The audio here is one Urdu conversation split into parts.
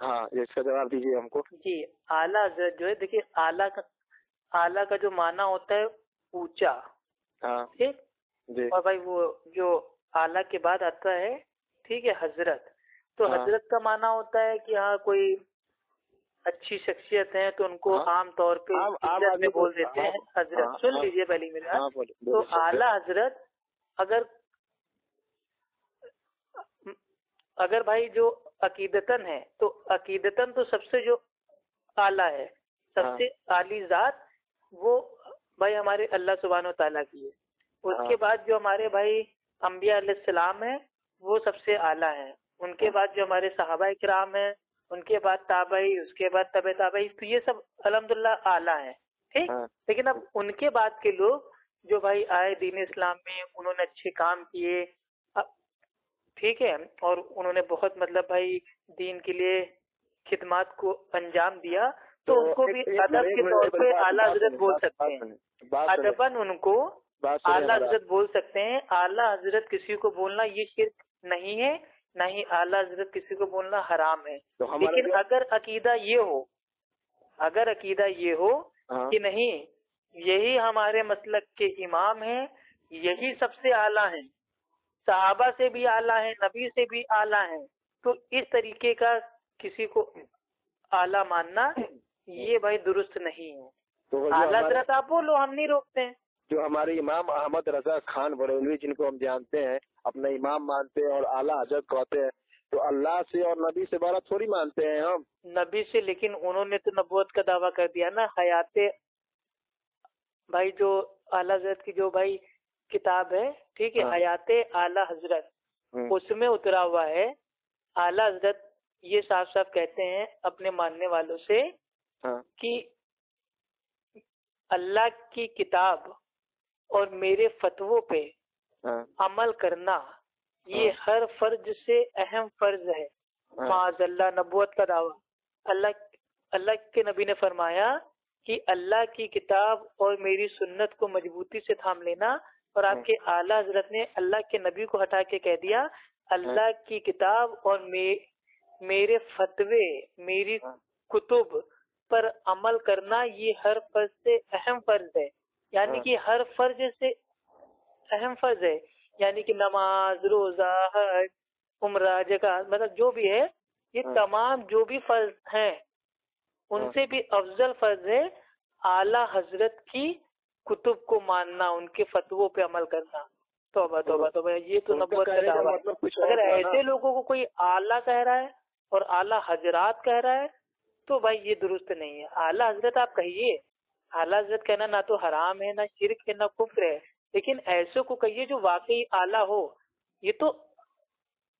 ہاں اس کا جواب دیجیے ہم کو. جی اعلیٰ حضرت جو ہے دیکھیے اعلیٰ کا جو معنی ہوتا ہے اونچا. ہاں ٹھیک. جی. اور بھائی وہ جو اعلیٰ کے بعد آتا ہے ٹھیک ہے حضرت. تو ہاں. حضرت کا معنی ہوتا ہے کہ ہاں کوئی اچھی شخصیت ہے تو ان کو عام طور پہ عزت میں بول دیتے ہیں حضرت. سن لیجیے پہلی میری بات. تو اعلیٰ حضرت اگر بھائی جو عقیدتاً ہے تو عقیدتاً تو سب سے جو اعلیٰ ہے سب سے اعلی ذات وہ بھائی ہمارے اللہ سبحانہ و تعالیٰ کی ہے. اس کے بعد جو ہمارے بھائی انبیاء علیہ السلام ہیں وہ سب سے اعلیٰ ہیں. ان کے بعد جو ہمارے صحابہ کرام ہیں, ان کے بعد تابعی, اس کے بعد تبع تابعی, تو یہ سب الحمدللہ اعلیٰ ہیں. ٹھیک. لیکن اب ان کے بعد کے لوگ جو بھائی آئے دین اسلام میں, انہوں نے اچھے کام کیے, ٹھیک ہے, اور انہوں نے بہت مطلب بھائی دین کے لیے خدمات کو انجام دیا, تو ان کو بھی ادب کے طور پہ اعلیٰ حضرت بول سکتے ہیں. ادباً ان کو اعلیٰ حضرت بول سکتے ہیں. اعلیٰ حضرت کسی کو بولنا یہ شرک نہیں ہے, نہ ہی اعلیٰ حضرت کسی کو بولنا حرام ہے. لیکن اگر عقیدہ یہ ہو کہ نہیں یہی ہمارے مسلک کے امام ہیں, یہی سب سے اعلیٰ ہیں, صحابہ سے بھی اعلیٰ ہیں, نبی سے بھی اعلیٰ ہیں, تو اس طریقے کا کسی کو اعلیٰ ماننا یہ بھائی درست نہیں ہے. اعلیٰ حضرت آپ بولو, ہم نہیں روکتے ہیں. جو ہمارے امام احمد رضا خان بریلوی جن کو ہم جانتے ہیں, اپنا امام مانتے ہیں اور اعلیٰ حضرت کہتے ہیں, تو اللہ سے اور نبی سے بڑا تھوڑی مانتے ہیں ہم. نبی سے, لیکن انہوں نے تو نبوت کا دعویٰ کر دیا نا. حیات بھائی جو اعلیٰ حضرت کی جو بھائی کتاب ہے ٹھیک ہے, حیات اعلیٰ حضرت, اس میں اترا ہوا ہے اعلیٰ حضرت یہ صاف صاف کہتے ہیں اپنے ماننے والوں سے کہ اللہ کی کتاب اور میرے فتووں پہ عمل کرنا یہ ہر فرض سے اہم فرض ہے. معاذ اللہ, نبوت کا دعویٰ. اللہ کے نبی نے فرمایا کہ اللہ کی کتاب اور میری سنت کو مضبوطی سے تھام لینا, اور آپ کے اعلیٰ حضرت نے اللہ کے نبی کو ہٹا کے کہہ دیا اللہ کی کتاب اور میرے فتوے, میری کتب پر عمل کرنا یہ ہر فرض سے اہم فرض ہے. یعنی کہ ہر فرض سے اہم فرض ہے, یعنی کہ نماز, روزہ, حج, عمرہ, زکات, مطلب جو بھی ہے یہ تمام جو بھی فرض ہیں ان سے بھی افضل فرض ہے اعلیٰ حضرت کی کتب کو ماننا, ان کے فتووں پہ عمل کرنا. توبہ توبہ توبہ, یہ تو نبوت کا دعویٰ. اگر ایسے لوگوں کو کوئی اعلیٰ کہہ رہا ہے اور اعلیٰ حضرات کہہ رہا ہے تو بھائی یہ درست نہیں ہے. اعلیٰ حضرت آپ کہیے, اعلیٰ حضرت کہنا نہ تو حرام ہے, نہ شرک ہے, نہ کفر ہے, لیکن ایسے کو کہیے جو واقعی اعلیٰ ہو. یہ تو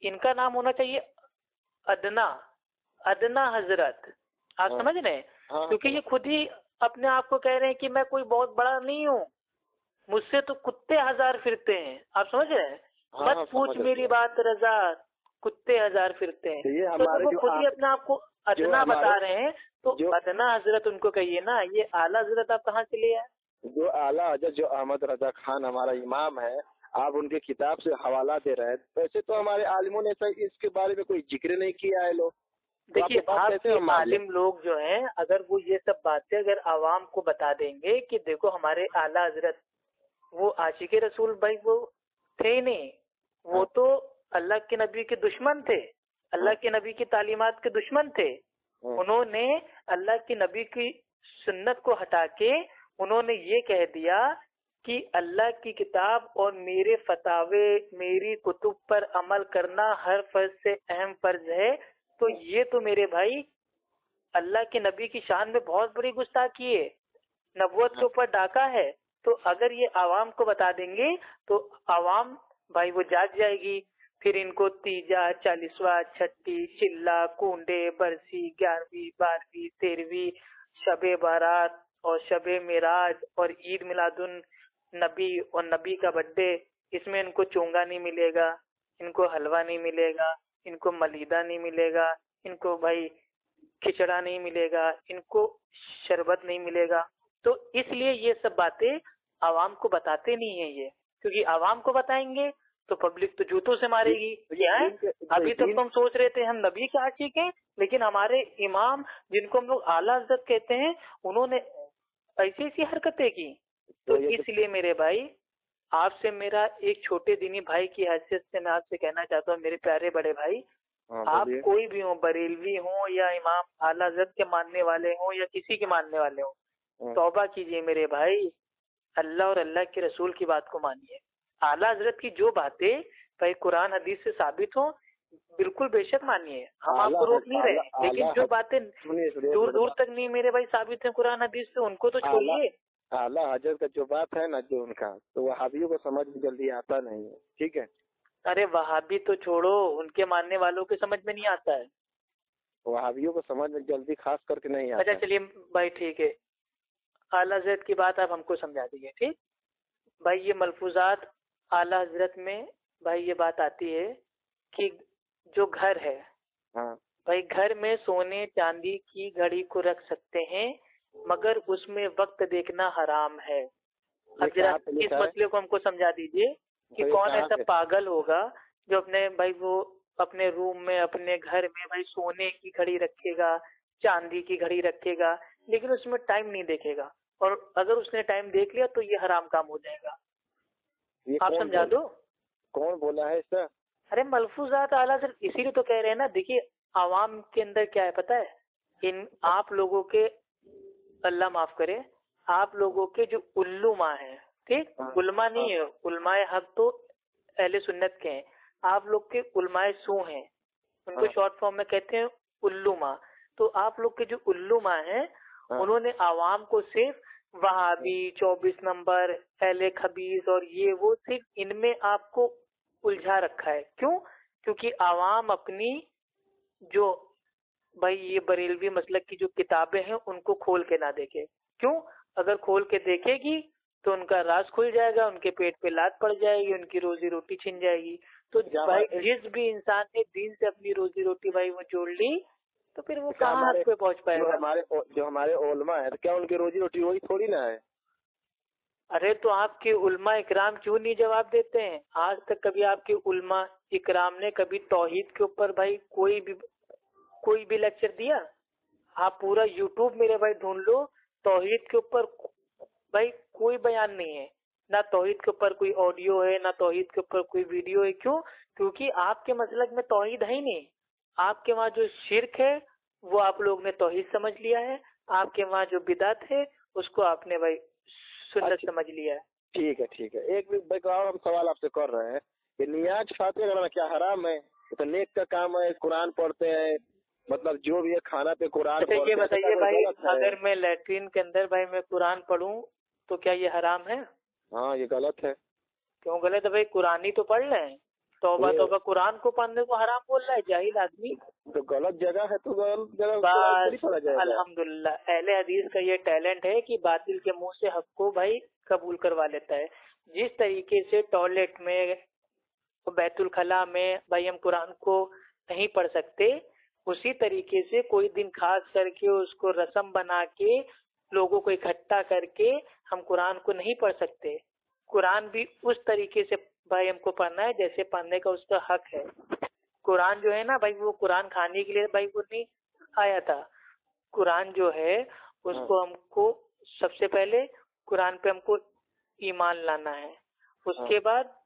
ان کا نام ہونا چاہیے ادنا حضرت. آپ سمجھ رہے ہیں, کیونکہ یہ خود ہی اپنے آپ کو کہہ رہے ہیں کہ میں کوئی بہت بڑا نہیں ہوں, مجھ سے تو کتے ہزار پھرتے ہیں. آپ سمجھ رہے ہیں, مت پوچھ میری بات رضا, کتے ہزار پھرتے ہیں. تو خود ہی اپنے آپ کو ادنا بتا رہے ہیں, تو ادنا حضرت ان کو کہیے نا. یہ اعلیٰ حضرت آپ کہاں سے لے آئے؟ جو اعلیٰ حضرت جو احمد رضا خان ہمارا امام ہے, آپ ان کے کتاب سے حوالہ دے رہے ہیں. ویسے تو ہمارے عالموں نے اس کے بارے میں کوئی ذکر نہیں کیا ہے. لوگ دیکھیے آپ کے عالم لوگ جو ہیں اگر وہ یہ سب باتیں اگر عوام کو بتا دیں گے کہ دیکھو ہمارے اعلیٰ حضرت وہ عاشق رسول بھائی وہ تھے ہی نہیں, وہ تو اللہ کے نبی کے دشمن تھے, اللہ کے نبی کی تعلیمات کے دشمن تھے. انہوں نے اللہ کے نبی کی سنت کو ہٹا کے انہوں نے یہ کہہ دیا کہ اللہ کی کتاب اور میرے فتاوے, میری کتب پر عمل کرنا ہر فرض سے اہم فرض ہے. تو یہ تو میرے بھائی اللہ کے نبی کی شان میں بہت بڑی گستاخی ہے, نبوت کے اوپر ڈاکہ ہے. تو اگر یہ عوام کو بتا دیں گے تو عوام بھائی وہ جاگ جائے گی. پھر ان کو تیجا, 40واں, چھٹی, چلا, کنڈے, برسی, 11ویں, 12ویں, 13ویں, شب بارات اور شب معراج اور عید میلاد النبی اور نبی کا برتھڈے, اس میں ان کو چونگا نہیں ملے گا, ان کو حلوہ نہیں ملے گا, ان کو ملیدہ نہیں ملے گا, ان کو بھائی کھچڑا نہیں ملے گا, ان کو شربت نہیں ملے گا. تو اس لیے یہ سب باتیں عوام کو بتاتے نہیں ہیں یہ, کیونکہ عوام کو بتائیں گے تو پبلک تو جوتوں سے مارے گی. کیا ہے ابھی تک تو ہم سوچ رہے تھے ہم نبی کے عاشق ہیں، لیکن ہمارے امام جن کو ہم لوگ اعلیٰ حضرت کہتے ہیں انہوں نے ایسی ایسی حرکتیں کی. تو اس لیے میرے بھائی آپ سے میرا ایک چھوٹے دینی بھائی کی حیثیت سے میں آپ سے کہنا چاہتا ہوں، میرے پیارے بڑے بھائی، آپ کوئی بھی ہوں، بریلوی ہوں یا امام اعلیٰ حضرت کے ماننے والے ہوں یا کسی کے ماننے والے ہوں، توبہ کیجیے میرے بھائی، اللہ اور اللہ کے رسول کی بات کو مانیے. اعلیٰ حضرت کی جو باتیں بھائی قرآن حدیث سے ثابت ہوں بالکل بے شک مانیے، ہم آپ کو روک نہیں رہے، لیکن جو باتیں دور دور تک نہیں میرے بھائی ثابت ہیں قرآن حدیث سے ان کو تو چھوڑیے. اعلیٰ حضرت کا جو بات ہے نا، جو ان کا تو وہابیوں کو سمجھ میں جلدی آتا نہیں ہے. ٹھیک ہے، ارے وہابی تو چھوڑو، ان کے ماننے والوں کے سمجھ میں نہیں آتا ہے. وہابیوں کو سمجھ میں جلدی خاص کر کے نہیں آتا. اچھا چلیے بھائی ٹھیک ہے، اعلیٰ حضرت کی بات آپ ہم کو سمجھا دیجیے. ٹھیک بھائی، یہ ملفوظات اعلیٰ حضرت میں بھائی یہ بات آتی ہے کہ جو گھر ہے بھائی، گھر میں سونے چاندی کی گھڑی کو رکھ سکتے ہیں مگر اس میں وقت دیکھنا حرام ہے. اب ذرا اس مسئلے کو ہم کو سمجھا دیجیے کہ کون ایسا پاگل ہوگا جو اپنے بھائی وہ اپنے روم میں اپنے گھر میں بھائی سونے کی گھڑی رکھے گا، چاندی کی گھڑی رکھے گا، لیکن اس میں ٹائم نہیں دیکھے گا، اور اگر اس نے ٹائم دیکھ لیا تو یہ حرام کام ہو جائے گا. آپ سمجھا دو. کون بولا ہے سر؟ ارے ملفوظات اعلیٰ سر، اسی لیے تو کہہ رہے ہیں نا. دیکھیے عوام کے اندر کیا ہے پتہ ہے، ان آپ لوگوں کے، اللہ معاف کرے، آپ لوگوں کے جو علماء ہیں، ٹھیک، علماء نہیں ہے، علماء حق تو اہل سنت کے ہیں، آپ لوگ کے علماء سو ہیں، ان کو شارٹ فارم میں کہتے ہیں علماء. تو آپ لوگ کے جو علماء ہیں انہوں نے عوام کو صرف وہابی، 24 نمبر، اہل خبیث اور یہ وہ صرف ان میں آپ کو الجھا رکھا ہے. کیوں؟ کیونکہ عوام اپنی جو بھائی یہ بریلوی مسلک کی جو کتابیں ہیں ان کو کھول کے نہ دیکھے. کیوں؟ اگر کھول کے دیکھے گی تو ان کا راز کھل جائے گا، ان کے پیٹ پہ لات پڑ جائے گی، ان کی روزی روٹی چھن جائے گی. تو بھائی جس بھی انسان نے دین سے اپنی روزی روٹی بھائی وہ جوڑ لی تو پھر وہ کہاں حق پہ پہنچ پائے گا. جو ہمارے علماء ہیں کیا ان کی روزی روٹی وہی تھوڑی نہ ہے؟ ارے تو آپ کے علماء اکرام کیوں نہیں جواب دیتے ہیں؟ آج تک کبھی آپ کے علماء اکرام نے کبھی توحید کے اوپر بھائی کوئی بھی لیکچر دیا؟ آپ پورا یوٹیوب میرے بھائی ڈھونڈ لو، توحید کے اوپر بھائی کوئی بیان نہیں ہے، نہ توحید کے اوپر کوئی آڈیو ہے، نہ توحید کے اوپر کوئی ویڈیو ہے. کیوں؟ کیونکہ آپ کے مسلک میں توحید ہے ہی نہیں. آپ کے وہاں جو شرک ہے وہ آپ لوگ نے توحید سمجھ لیا ہے، آپ کے وہاں جو بدعت ہے اس کو آپ نے بھائی سنت سمجھ لیا ہے. ٹھیک ہے. ایک ہم سوال آپ سے کر رہے ہیں کہ نیاز فاتحہ کرنا کیا حرام ہے؟ تو نیک کا کام ہے، قرآن پڑھتے ہیں، مطلب جو بھی ہے کھانا پہ قرآن پڑھتے ہیں. یہ بتائیے بھائی، اگر میں لیٹرین کے اندر بھائی میں قرآن پڑھوں تو کیا یہ حرام ہے؟ ہاں یہ غلط ہے. کیوں غلط ہے بھائی؟ قرآن ہی تو پڑھ رہے ہیں. توبہ قرآن کو پڑھنے کو حرام بول رہا ہے جاہل آدمی. تو غلط جگہ ہے تو غلط جگہ بس الحمدللہ اہل حدیث کا یہ ٹیلنٹ ہے کہ باطل کے منہ سے حق کو بھائی قبول کروا لیتا ہے. جس طریقے سے ٹوائلٹ میں، بیت الخلاء میں بھائی ہم قرآن کو نہیں پڑھ سکتے، اسی طریقے سے کوئی دن خاص کر کے اس کو رسم بنا کے لوگوں کو اکٹھا کر کے ہم قرآن کو نہیں پڑھ سکتے. قرآن بھی اس طریقے سے بھائی ہم کو پڑھنا ہے جیسے پڑھنے کا اس کا حق ہے. قرآن جو ہے نا بھائی وہ قرآن کھانے کے لیے بھائی وہ نہیں آیا تھا. قرآن جو ہے اس کو ہم کو سب سے پہلے قرآن پہ ہم کو ایمان لانا ہے، اس کے بعد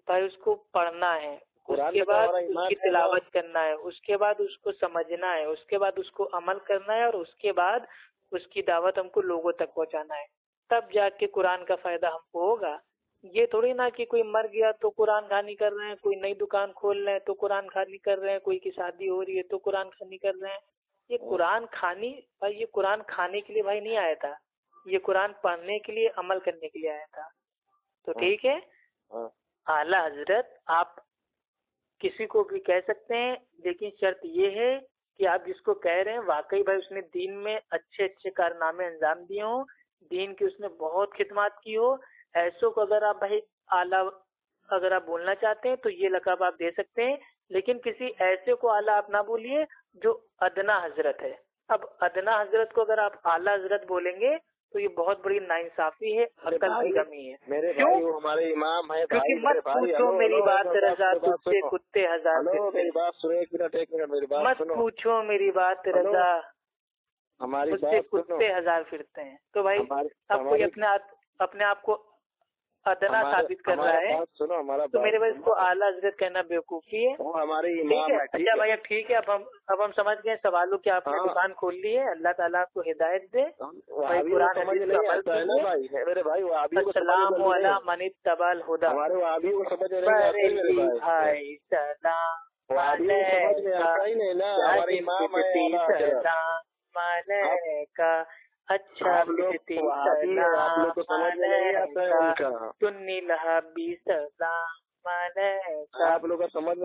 بھائی اس کو پڑھنا ہے، اس کے بعد اس کی تلاوت کرنا ہے، اس کے بعد اس کو سمجھنا ہے، اس کے بعد اس کو عمل کرنا ہے، اور اس کے بعد اس کی دعوت ہم کو لوگوں تک پہنچانا ہے. تب جا کے قرآن کا فائدہ ہم کو ہوگا. یہ تھوڑی نا کہ کوئی مر گیا تو قرآن خوانی کر رہے ہیں، کوئی نئی دکان کھول رہے ہیں تو قرآن خوانی کر رہے ہیں، کوئی کی شادی ہو رہی ہے تو قرآن خوانی کر رہے ہیں. یہ قرآن خوانی بھائی یہ قرآن کھانے کے لیے بھائی نہیں آیا تھا، یہ قرآن پڑھنے کے لیے عمل کرنے کے لیے آیا تھا. تو ٹھیک ہے، اعلیٰ حضرت آپ کسی کو بھی کہہ سکتے ہیں، لیکن شرط یہ ہے کہ آپ جس کو کہہ رہے ہیں واقعی بھائی اس نے دین میں اچھے اچھے کارنامے انجام دیے ہوں، دین کی اس نے بہت خدمات کی ہو. ایسوں کو اگر آپ بھائی اعلیٰ اگر آپ بولنا چاہتے ہیں تو یہ لقب آپ دے سکتے ہیں، لیکن کسی ایسے کو اعلیٰ آپ نہ بولیے جو ادنا حضرت ہے. اب ادنا حضرت کو اگر آپ اعلیٰ حضرت بولیں گے تو یہ بہت بڑی ناانصافی ہے، عقل کی کمی ہے۔ میرے کیوں؟ بھائی وہ ہمارے امام ہے، کیونکہ مت پوچھو میری بات رضا، تجھ سے کتے ہزار میری بات سنو، ایک منٹ میری بات مت سنو، پوچھو میری بات رضا، ہماری مجھ سے بات سنو، کتے ہزار پھرتے ہیں۔ تو بھائی اب کوئی اپنے آپ کو ادنا ثابت کر رہا ہے سنو ہمارا، تو میرے بھائی اس کو اعلیٰ حضرت کہنا بیوقوفی ہے۔ وہ ہمارے ٹھیک امام ہے، ہے، اچھا بھائی اب ٹھیک ہے، اب ہم سمجھ گئے سوالوں کی آپ نے دکان کھول لی ہے، اللہ تعالیٰ آپ کو ہدایت دے۔ بھائی قرآن حدیث کا عمل کیجیے۔ میرے بھائی السلام علی من اتبع الہدی، ہمارے وہابی کو سمجھ بھائی سلام علیکہ، اچھا سنی لہبی سلام علیکہ۔ آپ لوگ کا سمجھ